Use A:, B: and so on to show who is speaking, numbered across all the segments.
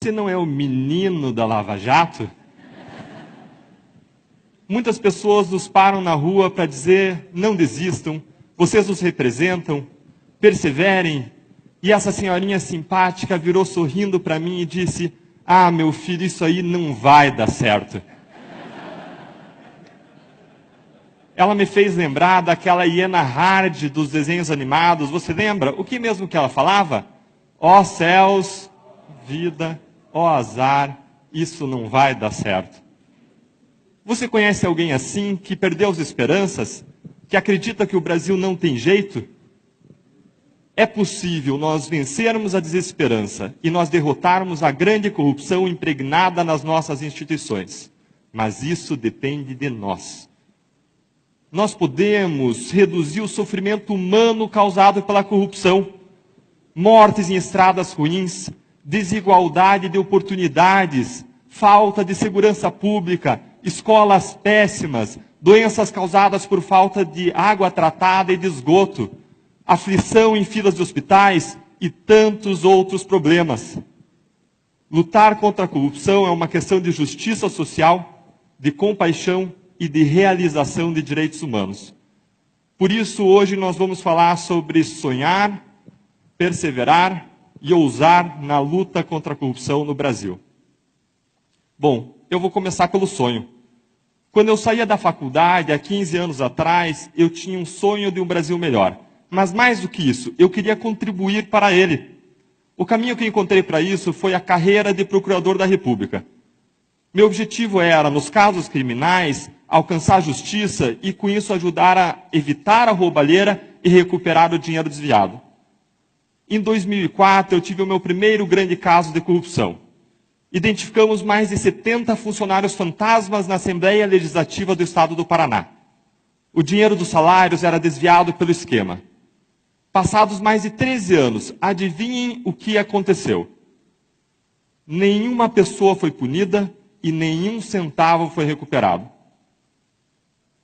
A: Você não é o menino da Lava Jato? Muitas pessoas nos param na rua para dizer, não desistam, vocês nos representam, perseverem. E essa senhorinha simpática virou sorrindo para mim e disse, ah, meu filho, isso aí não vai dar certo. Ela me fez lembrar daquela hiena Hard dos desenhos animados, você lembra? O que mesmo que ela falava? Ó céus, vida, ó azar, isso não vai dar certo. Você conhece alguém assim, que perdeu as esperanças, que acredita que o Brasil não tem jeito? É possível nós vencermos a desesperança e nós derrotarmos a grande corrupção impregnada nas nossas instituições. Mas isso depende de nós. Nós podemos reduzir o sofrimento humano causado pela corrupção, mortes em estradas ruins, desigualdade de oportunidades, falta de segurança pública, escolas péssimas, doenças causadas por falta de água tratada e de esgoto, aflição em filas de hospitais e tantos outros problemas. Lutar contra a corrupção é uma questão de justiça social, de compaixão e de realização de direitos humanos. Por isso, hoje nós vamos falar sobre sonhar, perseverar e ousar na luta contra a corrupção no Brasil. Bom, eu vou começar pelo sonho. Quando eu saía da faculdade, há 15 anos atrás, eu tinha um sonho de um Brasil melhor. Mas mais do que isso, eu queria contribuir para ele. O caminho que encontrei para isso foi a carreira de procurador da República. Meu objetivo era, nos casos criminais, alcançar a justiça e, com isso, ajudar a evitar a roubalheira e recuperar o dinheiro desviado. Em 2004, eu tive o meu primeiro grande caso de corrupção. Identificamos mais de 70 funcionários fantasmas na Assembleia Legislativa do Estado do Paraná. O dinheiro dos salários era desviado pelo esquema. Passados mais de 13 anos, adivinhem o que aconteceu? Nenhuma pessoa foi punida e nenhum centavo foi recuperado.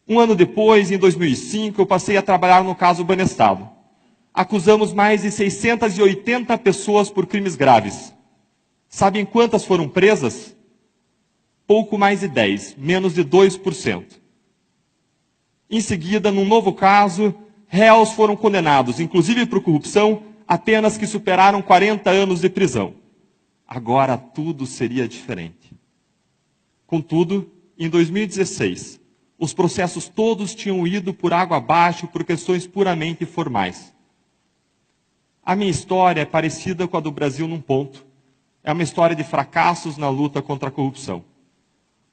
A: Um ano depois, em 2005, eu passei a trabalhar no caso Banestado. Acusamos mais de 680 pessoas por crimes graves. Sabem quantas foram presas? Pouco mais de 10, menos de 2%. Em seguida, num novo caso, réus foram condenados, inclusive por corrupção, a penas que superaram 40 anos de prisão. Agora tudo seria diferente. Contudo, em 2016, os processos todos tinham ido por água abaixo por questões puramente formais. A minha história é parecida com a do Brasil num ponto. É uma história de fracassos na luta contra a corrupção.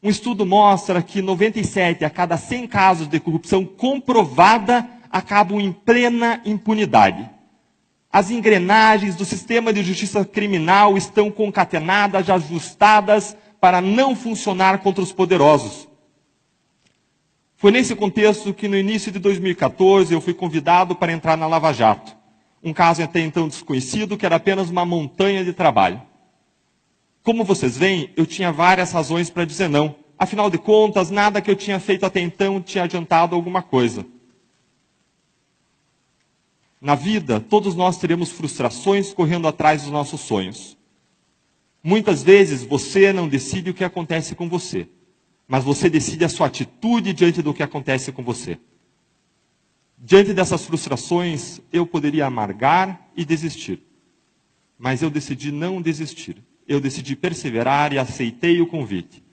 A: Um estudo mostra que 97 a cada 100 casos de corrupção comprovada acabam em plena impunidade. As engrenagens do sistema de justiça criminal estão concatenadas, ajustadas para não funcionar contra os poderosos. Foi nesse contexto que no início de 2014 eu fui convidado para entrar na Lava Jato. Um caso até então desconhecido, que era apenas uma montanha de trabalho. Como vocês veem, eu tinha várias razões para dizer não. Afinal de contas, nada que eu tinha feito até então tinha adiantado alguma coisa. Na vida, todos nós teremos frustrações correndo atrás dos nossos sonhos. Muitas vezes você não decide o que acontece com você, mas você decide a sua atitude diante do que acontece com você. Diante dessas frustrações, eu poderia amargar e desistir. Mas eu decidi não desistir. Eu decidi perseverar e aceitei o convite.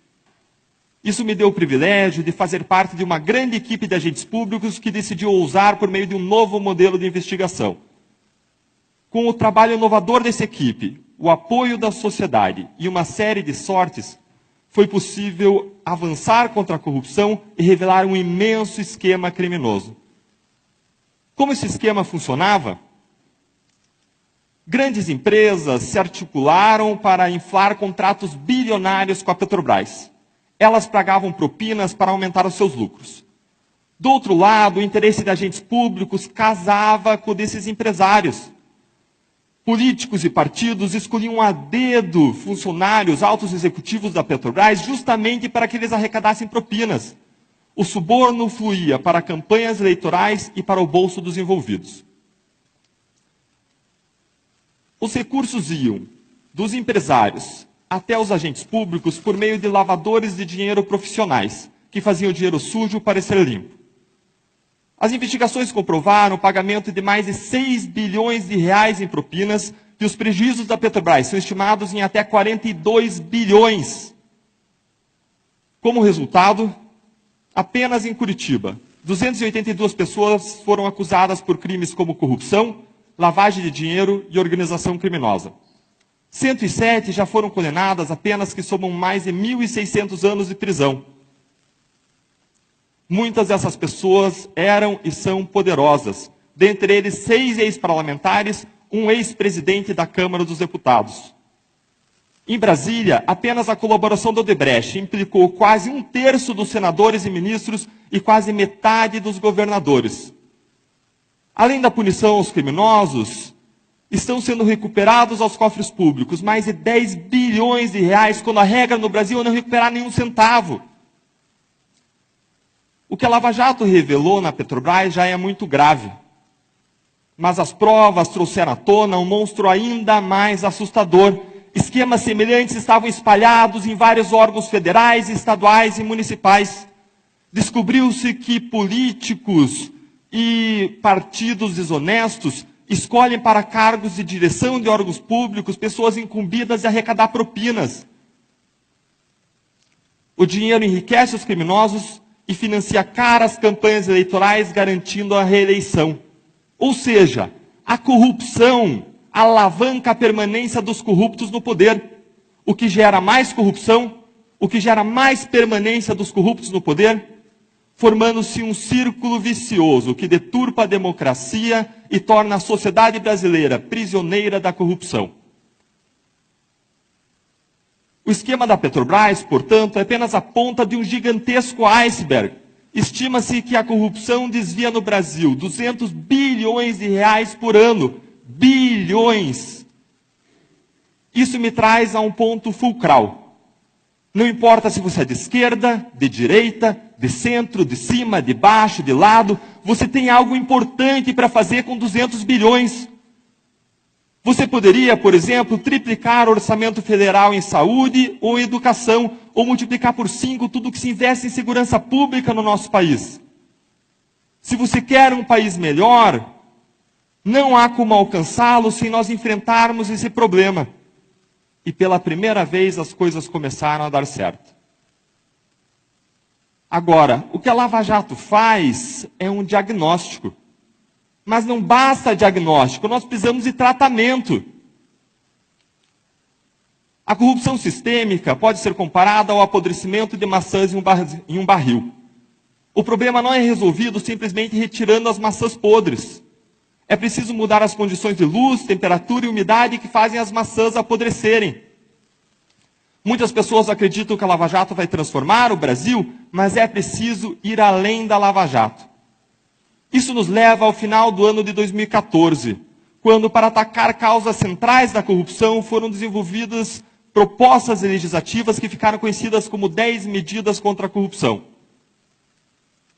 A: Isso me deu o privilégio de fazer parte de uma grande equipe de agentes públicos que decidiu ousar por meio de um novo modelo de investigação. Com o trabalho inovador dessa equipe, o apoio da sociedade e uma série de sortes, foi possível avançar contra a corrupção e revelar um imenso esquema criminoso. Como esse esquema funcionava? Grandes empresas se articularam para inflar contratos bilionários com a Petrobras. Elas pagavam propinas para aumentar os seus lucros. Do outro lado, o interesse de agentes públicos casava com o desses empresários. Políticos e partidos escolhiam a dedo funcionários, altos executivos da Petrobras, justamente para que eles arrecadassem propinas. O suborno fluía para campanhas eleitorais e para o bolso dos envolvidos. Os recursos iam dos empresários até os agentes públicos por meio de lavadores de dinheiro profissionais, que faziam o dinheiro sujo parecer limpo. As investigações comprovaram o pagamento de mais de 6 bilhões de reais em propinas e os prejuízos da Petrobras são estimados em até 42 bilhões. Como resultado, apenas em Curitiba, 282 pessoas foram acusadas por crimes como corrupção, lavagem de dinheiro e organização criminosa. 107 já foram condenadas a penas que somam mais de 1.600 anos de prisão. Muitas dessas pessoas eram e são poderosas, dentre eles 6 ex-parlamentares, um ex-presidente da Câmara dos Deputados. Em Brasília, apenas a colaboração do Odebrecht implicou quase 1/3 dos senadores e ministros e quase metade dos governadores. Além da punição aos criminosos, estão sendo recuperados aos cofres públicos mais de 10 bilhões de reais, quando a regra no Brasil é não recuperar nenhum centavo. O que a Lava Jato revelou na Petrobras já é muito grave. Mas as provas trouxeram à tona um monstro ainda mais assustador. Esquemas semelhantes estavam espalhados em vários órgãos federais, estaduais e municipais. Descobriu-se que políticos e partidos desonestos escolhem para cargos de direção de órgãos públicos pessoas incumbidas de arrecadar propinas. O dinheiro enriquece os criminosos e financia caras campanhas eleitorais garantindo a reeleição. Ou seja, a corrupção alavanca a permanência dos corruptos no poder, o que gera mais corrupção, o que gera mais permanência dos corruptos no poder, formando-se um círculo vicioso que deturpa a democracia e torna a sociedade brasileira prisioneira da corrupção. O esquema da Petrobras, portanto, é apenas a ponta de um gigantesco iceberg. Estima-se que a corrupção desvia no Brasil 200 bilhões de reais por ano. Bilhões! Isso me traz a um ponto fulcral. Não importa se você é de esquerda, de direita, de centro, de cima, de baixo, de lado, você tem algo importante para fazer com 200 bilhões. Você poderia, por exemplo, triplicar o orçamento federal em saúde ou educação, ou multiplicar por 5 tudo que se investe em segurança pública no nosso país. Se você quer um país melhor, não há como alcançá-lo sem nós enfrentarmos esse problema. E pela primeira vez as coisas começaram a dar certo. Agora, o que a Lava Jato faz é um diagnóstico. Mas não basta diagnóstico, nós precisamos de tratamento. A corrupção sistêmica pode ser comparada ao apodrecimento de maçãs em um barril. O problema não é resolvido simplesmente retirando as maçãs podres. É preciso mudar as condições de luz, temperatura e umidade que fazem as maçãs apodrecerem. Muitas pessoas acreditam que a Lava Jato vai transformar o Brasil, mas é preciso ir além da Lava Jato. Isso nos leva ao final do ano de 2014, quando, para atacar causas centrais da corrupção, foram desenvolvidas propostas legislativas que ficaram conhecidas como 10 medidas contra a corrupção.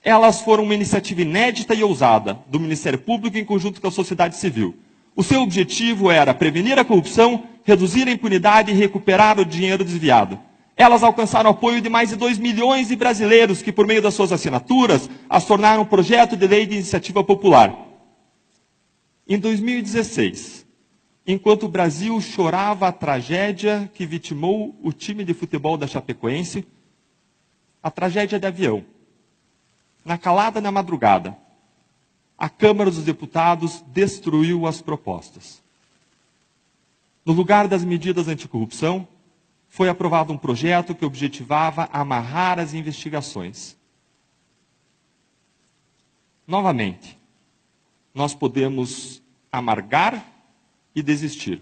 A: Elas foram uma iniciativa inédita e ousada do Ministério Público em conjunto com a sociedade civil. O seu objetivo era prevenir a corrupção, reduzir a impunidade e recuperar o dinheiro desviado. Elas alcançaram o apoio de mais de 2 milhões de brasileiros que, por meio das suas assinaturas, as tornaram um projeto de lei de iniciativa popular. Em 2016, enquanto o Brasil chorava a tragédia que vitimou o time de futebol da Chapecoense, a tragédia de avião, na calada da madrugada, a Câmara dos Deputados destruiu as propostas. No lugar das medidas anticorrupção, foi aprovado um projeto que objetivava amarrar as investigações. Novamente, nós podemos amargar e desistir.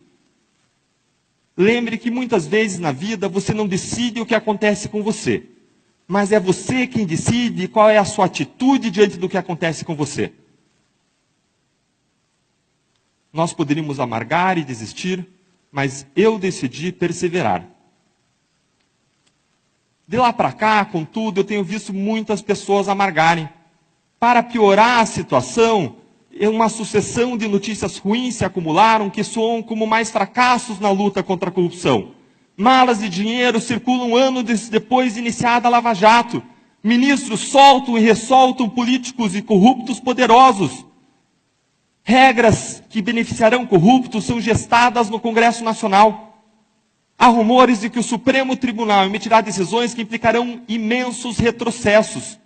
A: Lembre que muitas vezes na vida você não decide o que acontece com você, mas é você quem decide qual é a sua atitude diante do que acontece com você. Nós poderíamos amargar e desistir, mas eu decidi perseverar. De lá para cá, contudo, eu tenho visto muitas pessoas amargarem. Para piorar a situação, uma sucessão de notícias ruins se acumularam que soam como mais fracassos na luta contra a corrupção. Malas de dinheiro circulam anos depois de iniciada a Lava Jato. Ministros soltam e ressoltam políticos e corruptos poderosos. Regras que beneficiarão corruptos são gestadas no Congresso Nacional. Há rumores de que o Supremo Tribunal emitirá decisões que implicarão imensos retrocessos.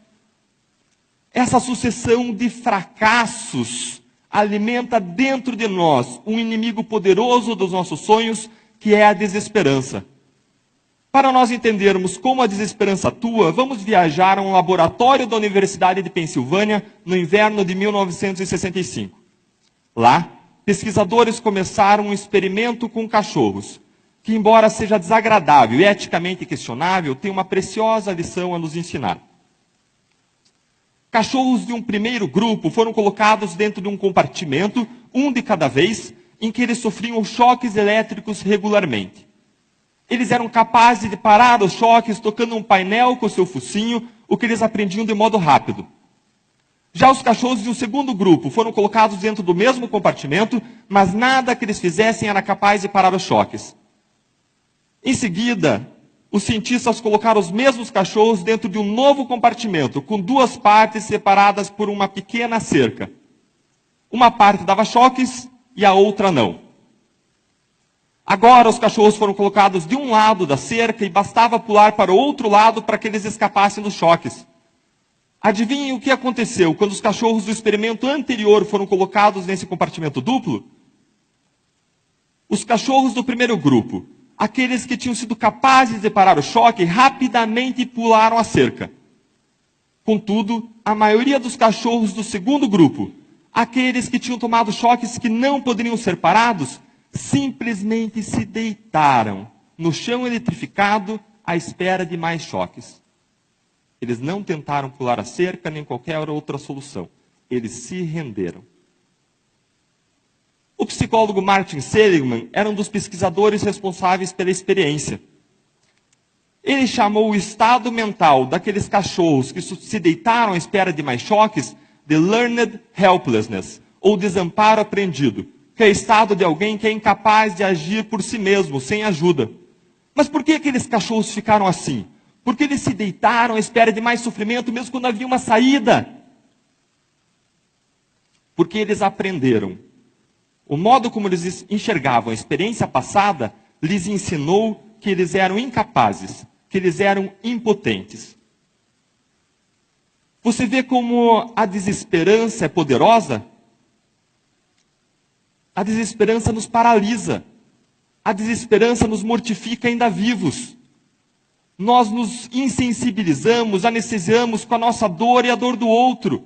A: Essa sucessão de fracassos alimenta dentro de nós um inimigo poderoso dos nossos sonhos, que é a desesperança. Para nós entendermos como a desesperança atua, vamos viajar a um laboratório da Universidade de Pensilvânia no inverno de 1965. Lá, pesquisadores começaram um experimento com cachorros, que, embora seja desagradável e eticamente questionável, tem uma preciosa lição a nos ensinar. Cachorros de um primeiro grupo foram colocados dentro de um compartimento, um de cada vez, em que eles sofriam choques elétricos regularmente. Eles eram capazes de parar os choques tocando um painel com seu focinho, o que eles aprendiam de modo rápido. Já os cachorros de um segundo grupo foram colocados dentro do mesmo compartimento, mas nada que eles fizessem era capaz de parar os choques. Em seguida, os cientistas colocaram os mesmos cachorros dentro de um novo compartimento, com duas partes separadas por uma pequena cerca. Uma parte dava choques e a outra não. Agora os cachorros foram colocados de um lado da cerca e bastava pular para o outro lado para que eles escapassem dos choques. Adivinhem o que aconteceu quando os cachorros do experimento anterior foram colocados nesse compartimento duplo? Os cachorros do primeiro grupo, aqueles que tinham sido capazes de parar o choque, rapidamente pularam a cerca. Contudo, a maioria dos cachorros do segundo grupo, aqueles que tinham tomado choques que não poderiam ser parados, simplesmente se deitaram no chão eletrificado à espera de mais choques. Eles não tentaram pular a cerca nem qualquer outra solução. Eles se renderam. O psicólogo Martin Seligman era um dos pesquisadores responsáveis pela experiência. Ele chamou o estado mental daqueles cachorros que se deitaram à espera de mais choques de learned helplessness, ou desamparo aprendido, que é o estado de alguém que é incapaz de agir por si mesmo, sem ajuda. Mas por que aqueles cachorros ficaram assim? Porque eles se deitaram à espera de mais sofrimento, mesmo quando havia uma saída. Porque eles aprenderam. O modo como eles enxergavam a experiência passada lhes ensinou que eles eram incapazes, que eles eram impotentes. Você vê como a desesperança é poderosa? A desesperança nos paralisa. A desesperança nos mortifica ainda vivos. Nós nos insensibilizamos, anestesiamos com a nossa dor e a dor do outro.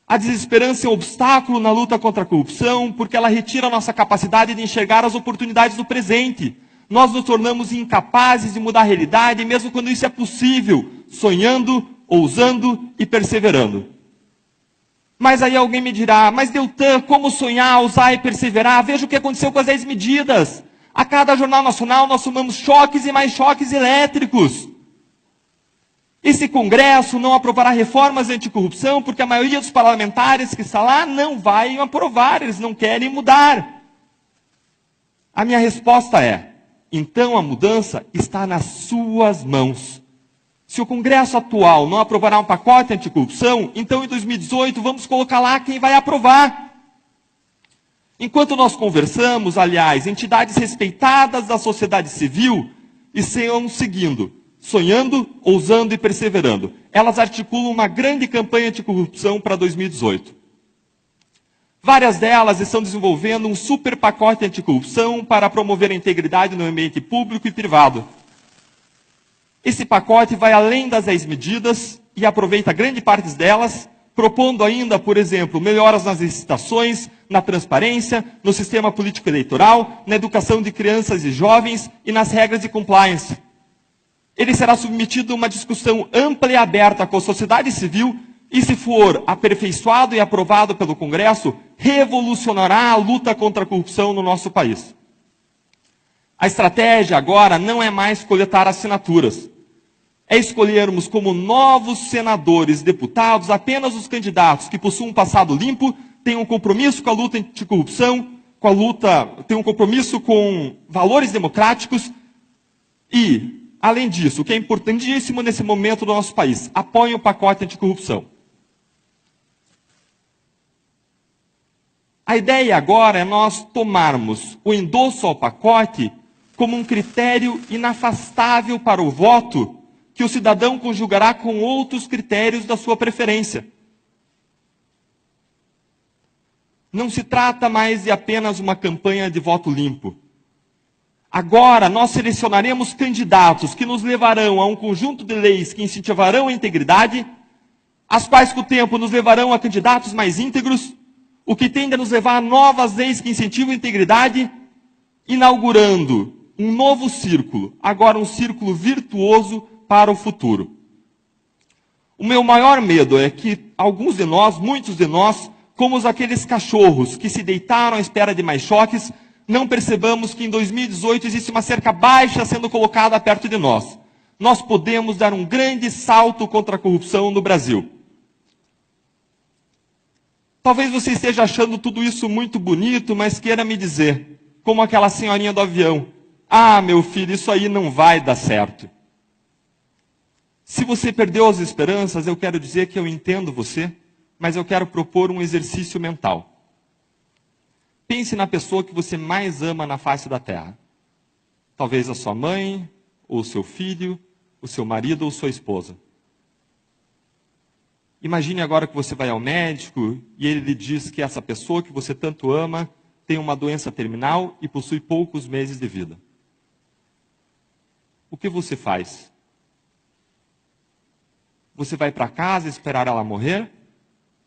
A: A desesperança é um obstáculo na luta contra a corrupção, porque ela retira a nossa capacidade de enxergar as oportunidades do presente. Nós nos tornamos incapazes de mudar a realidade, mesmo quando isso é possível, sonhando, ousando e perseverando. Mas aí alguém me dirá, mas Deltan, como sonhar, ousar e perseverar? Veja o que aconteceu com as 10 medidas. A cada jornal nacional nós tomamos choques e mais choques elétricos. Esse Congresso não aprovará reformas anticorrupção porque a maioria dos parlamentares que está lá não vai aprovar, eles não querem mudar. A minha resposta é, então a mudança está nas suas mãos. Se o Congresso atual não aprovará um pacote anticorrupção, então em 2018 vamos colocar lá quem vai aprovar. Enquanto nós conversamos, aliás, entidades respeitadas da sociedade civil estão seguindo, sonhando, ousando e perseverando. Elas articulam uma grande campanha anticorrupção para 2018. Várias delas estão desenvolvendo um super pacote anticorrupção para promover a integridade no ambiente público e privado. Esse pacote vai além das 10 medidas e aproveita grande parte delas, propondo ainda, por exemplo, melhoras nas licitações, na transparência, no sistema político eleitoral, na educação de crianças e jovens e nas regras de compliance. Ele será submetido a uma discussão ampla e aberta com a sociedade civil e, se for aperfeiçoado e aprovado pelo Congresso, revolucionará a luta contra a corrupção no nosso país. A estratégia agora não é mais coletar assinaturas. É escolhermos como novos senadores e deputados apenas os candidatos que possuam um passado limpo, têm um compromisso com a luta anticorrupção, têm um compromisso com valores democráticos, E, além disso, o que é importantíssimo nesse momento do nosso país, apoiem o pacote anticorrupção. A ideia agora é nós tomarmos o endosso ao pacote como um critério inafastável para o voto que o cidadão conjugará com outros critérios da sua preferência. Não se trata mais de apenas uma campanha de voto limpo. Agora, nós selecionaremos candidatos que nos levarão a um conjunto de leis que incentivarão a integridade, as quais, com o tempo, nos levarão a candidatos mais íntegros, o que tende a nos levar a novas leis que incentivam a integridade, inaugurando um novo círculo, agora um círculo virtuoso para o futuro. O meu maior medo é que alguns de nós, muitos de nós, como aqueles cachorros que se deitaram à espera de mais choques, não percebamos que em 2018 existe uma cerca baixa sendo colocada perto de nós. Nós podemos dar um grande salto contra a corrupção no Brasil. Talvez você esteja achando tudo isso muito bonito, mas queira me dizer, como aquela senhorinha do avião, ah, meu filho, isso aí não vai dar certo. Se você perdeu as esperanças, eu quero dizer que eu entendo você, mas eu quero propor um exercício mental. Pense na pessoa que você mais ama na face da terra. Talvez a sua mãe, ou o seu filho, o seu marido ou sua esposa. Imagine agora que você vai ao médico e ele lhe diz que essa pessoa que você tanto ama tem uma doença terminal e possui poucos meses de vida. O que você faz? Você vai para casa esperar ela morrer?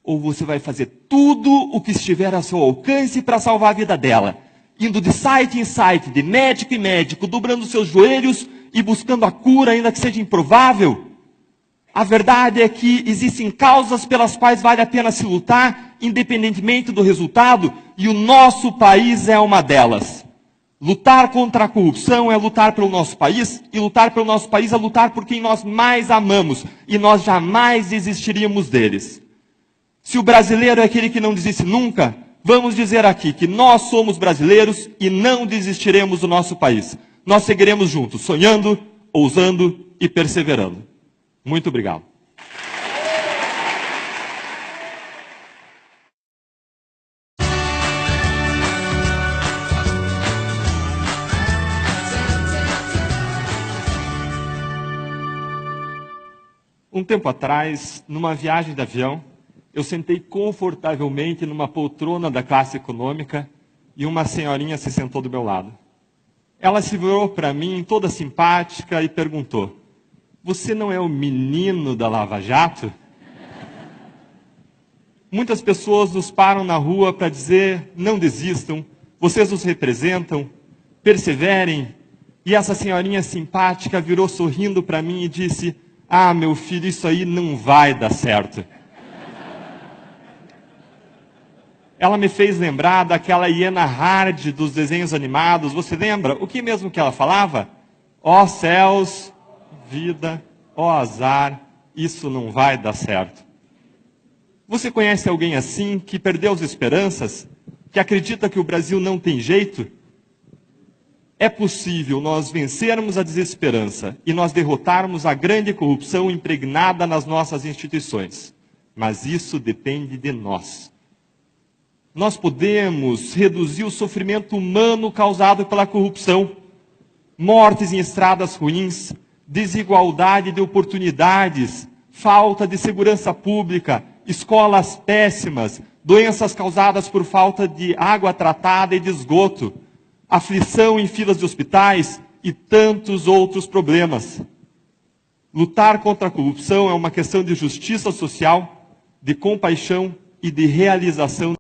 A: Ou você vai fazer tudo o que estiver a seu alcance para salvar a vida dela? Indo de site em site, de médico em médico, dobrando seus joelhos e buscando a cura, ainda que seja improvável? A verdade é que existem causas pelas quais vale a pena se lutar, independentemente do resultado, e o nosso país é uma delas. Lutar contra a corrupção é lutar pelo nosso país, e lutar pelo nosso país é lutar por quem nós mais amamos, e nós jamais desistiríamos deles. Se o brasileiro é aquele que não desiste nunca, vamos dizer aqui que nós somos brasileiros e não desistiremos do nosso país. Nós seguiremos juntos, sonhando, ousando e perseverando. Muito obrigado. Um tempo atrás, numa viagem de avião, eu sentei confortavelmente numa poltrona da classe econômica e uma senhorinha se sentou do meu lado. Ela se virou para mim, toda simpática, e perguntou: "Você não é o menino da Lava Jato?" Muitas pessoas nos param na rua para dizer: não desistam, vocês nos representam, perseverem. E essa senhorinha simpática virou sorrindo para mim e disse: "Ah, meu filho, isso aí não vai dar certo." Ela me fez lembrar daquela hiena Hard dos desenhos animados. Você lembra? O que mesmo que ela falava? Ó céus, vida, ó azar, isso não vai dar certo. Você conhece alguém assim, que perdeu as esperanças? Que acredita que o Brasil não tem jeito? É possível nós vencermos a desesperança e nós derrotarmos a grande corrupção impregnada nas nossas instituições. Mas isso depende de nós. Nós podemos reduzir o sofrimento humano causado pela corrupção, mortes em estradas ruins, desigualdade de oportunidades, falta de segurança pública, escolas péssimas, doenças causadas por falta de água tratada e de esgoto, aflição em filas de hospitais e tantos outros problemas. Lutar contra a corrupção é uma questão de justiça social, de compaixão e de realização